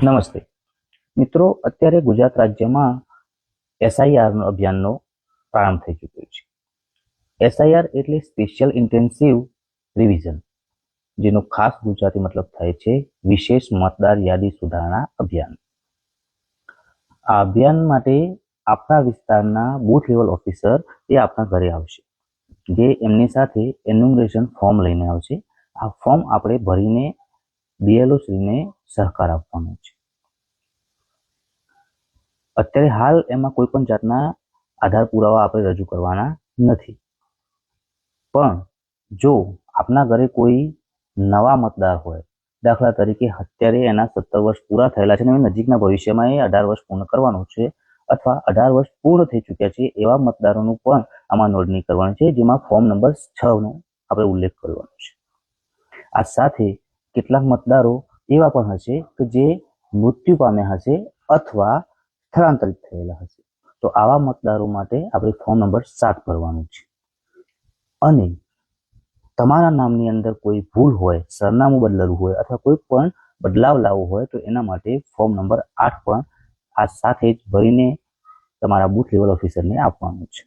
નમસ્તે મિત્રો, અત્યારે ગુજરાત રાજ્યમાં એસઆઈઆર અભિયાનનો પ્રારંભ થઈ ચૂક્યો છે. એસઆઈઆર એટલે સ્પેશિયલ ઇન્ટેન્સિવ રિવિઝન, જેનો ખાસ ગુજરાતી મતલબ થાય છે વિશેષ મતદાર યાદી સુધારણા અભિયાન. આ અભિયાન માટે આપણા વિસ્તારના બૂથ લેવલ ઓફિસર એ આપણા ઘરે આવશે, જે એમની સાથે એન્યુમરેશન ફોર્મ લઈને આવશે. આ ફોર્મ આપણે ભરીને બીએલઓ શ્રીને સહકાર આપવાનો છે. અત્યારે હાલ એમાં કોઈ પણ જાતના આધાર પુરાવા આપણે રજૂ કરવાના નથી, પણ જો આપના ઘરે કોઈ નવા મતદાર હોય, દાખલા તરીકે અત્યારે એના 17 વર્ષ પૂરા થયેલા છે અને નજીકના ભવિષ્યમાં એ 18 વર્ષ પૂર્ણ કરવાનું છે, અથવા 18 વર્ષ પૂર્ણ થઈ ચૂક્યા છે, એવા મતદારોનું પણ આમાં નોંધણી કરવાની છે, જેમાં ફોર્મ નંબર 6નો આપણે ઉલ્લેખ કરવાનો છે. આ સાથે કેટલાક મતદારો એવા પણ હશે કે જે મૃત્યુ પામ્યા હશે અથવા સ્થળાંતરિત થયેલા હશે, તો આવા મતદારો માટે આપણે ફોર્મ નંબર 7 ભરવાનું છે. અને તમારા નામની અંદર કોઈ ભૂલ હોય, સરનામું બદલેલું હોય અથવા કોઈ પણ બદલાવ લાવવો હોય તો એના માટે ફોર્મ નંબર 8 પણ આ સાથે જ ભરીને તમારા બૂથ લેવલ ઓફિસરને આપવાનું છે.